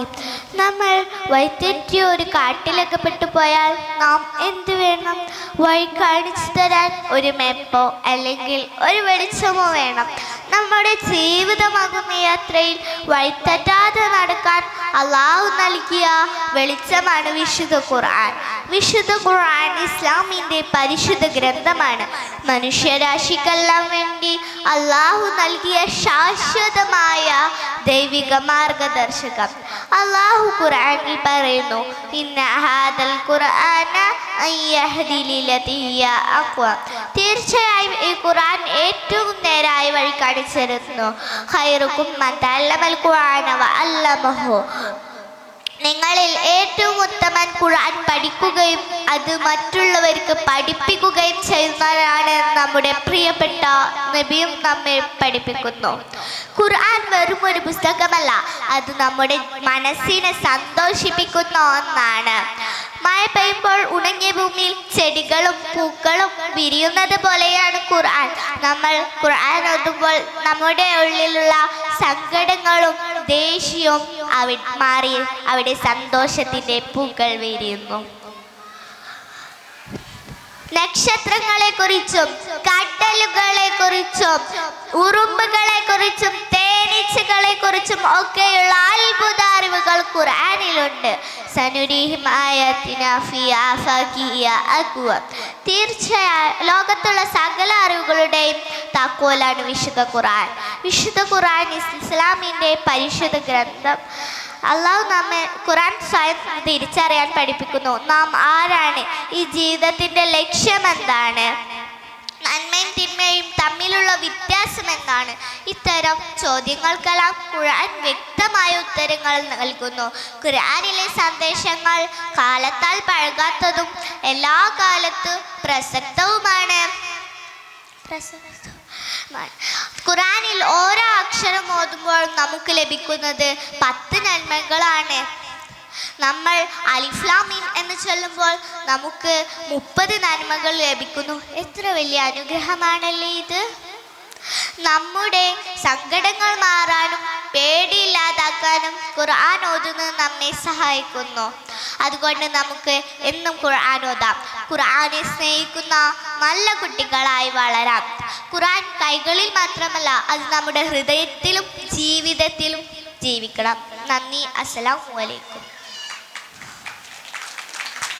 നോക്കി. നമ്മൾ വഴിതെറ്റിയ ഒരു കാട്ടിലകപ്പെട്ടു പോയാൽ നാം എന്തു വേണം? വഴി കാണിച്ചു തരാൻ ഒരു മെപ്പോ അല്ലെങ്കിൽ ഒരു വെളിച്ചമോ വേണം. നമ്മുടെ ജീവിതമാകുന്ന യാത്രയിൽ വഴിതെറ്റാതെ നടക്കാൻ അള്ളാഹു നൽകിയ വെളിച്ചമാണ് വിശുദ്ധ ഖുർആൻ. വിശുദ്ധ ഖുർആൻ ഇസ്ലാമിൻ്റെ പരിശുദ്ധ ഗ്രന്ഥമാണ്. മനുഷ്യരാശിക്കെല്ലാം വേണ്ടി അള്ളാഹു നൽകിയ ശാശ്വതമായ ദൈവിക മാർഗദർശകം. അള്ളാഹു ഖുർആനിൽ പറയുന്നു, ഇന്ന ഹാദൽ ഖുർആന യഹ്ദി ലില്ലതി ഹിയ അഖ്വം. തീർച്ചയായും ഈ ഖുർആൻ ഏറ്റവും നേരായ വഴി കാണിച്ചിരുന്നു. ഖൈറുക്കും മൻ തഅല്ലമൽ ഖുർആന വഅല്ലമഹു. നിങ്ങളിൽ ഏറ്റവും ഉത്തമൻ ഖുർആൻ പഠിക്കുകയും അത് മറ്റുള്ളവർക്ക് പഠിപ്പിക്കുകയും ചെയ്യുന്നവരാണ് നമ്മുടെ പ്രിയപ്പെട്ട നബിയും നമ്മെ പഠിപ്പിക്കുന്നു. ഖുർആൻ വെറും ഒരു പുസ്തകമല്ല, അത് നമ്മുടെ മനസ്സിനെ സന്തോഷിപ്പിക്കുന്ന ഒന്നാണ്. മഴ പെയ്യുമ്പോൾ ഉണങ്ങിയ ഭൂമിയിൽ ചെടികളും പൂക്കളും വിരിയുന്നത് പോലെയാണ് ഖുർആൻ. നമ്മൾ ഖുർആൻ ഓതുമ്പോൾ നമ്മുടെ ഉള്ളിലുള്ള സങ്കടങ്ങളും ദേഷ്യവും മാറി അവിടെ സന്തോഷത്തിന്റെ പൂക്കൾ വിരിയുന്നു. നക്ഷത്രങ്ങളെ കുറിച്ചും കടലുകളെ കുറിച്ചും ഉറുമ്പുകളെ കുറിച്ചും തേനീച്ചകളെ കുറിച്ചും ഒക്കെയുള്ള അത്ഭുത അറിവുകൾ ഖുർആനിലുണ്ട്. സനുരീഹിം ആയാതിനാ ഫീ ആഫാഖിഹിയ അഖ്വം. തീർച്ചയായും ലോകത്തുള്ള സകല അറിവുകളുടെയും താക്കോലാണ് വിശുദ്ധ ഖുർആൻ. വിശുദ്ധ ഖുർആൻ ഇസ്ലാമിൻ്റെ പരിശുദ്ധ ഗ്രന്ഥം. അള്ളാഹു നമ്മെ ഖുർആൻ സ്വയം തിരിച്ചറിയാൻ പഠിപ്പിക്കുന്നു. നാം ആരാണ്? ഈ ജീവിതത്തിൻ്റെ ലക്ഷ്യം എന്താണ്? നന്മയും തിന്മയും തമ്മിലുള്ള വ്യത്യാസം എന്താണ്? ഇത്തരം ചോദ്യങ്ങൾക്കെല്ലാം ഖുർആൻ വ്യക്തമായ ഉത്തരങ്ങൾ നൽകുന്നു. ഖുർആനിലെ സന്ദേശങ്ങൾ കാലത്താൽ പഴകാത്തതും എല്ലാ കാലത്തും പ്രസക്തവുമാണ്. ഖുർആനിൽ ഓരോ അക്ഷരം ഓതുമ്പോൾ നമുക്ക് ലഭിക്കുന്നത് 10 നന്മകളാണ്. നമ്മൾ അലിഫ് ലാം മീം എന്ന് ചൊല്ലുമ്പോൾ നമുക്ക് 30 നന്മകൾ ലഭിക്കുന്നു. എത്ര വലിയ അനുഗ്രഹമാണല്ലേ ഇത്! നമ്മുടെ സങ്കടങ്ങൾ മാറാനും പേടിയില്ലാതാക്കാനും ഖുർആൻ ഓതുന്നത് നമ്മെ സഹായിക്കുന്നു. അതുകൊണ്ട് നമുക്ക് എന്നും ഖുർആൻ ഓതാം. ഖുർആനെ സ്നേഹിക്കുന്ന നല്ല കുട്ടികളായി വളരാം. ഖുർആൻ കൈകളിൽ മാത്രമല്ല, അത് നമ്മുടെ ഹൃദയത്തിലും ജീവിതത്തിലും ജീവിക്കണം. നന്ദി. അസ്സലാമു അലൈക്കും.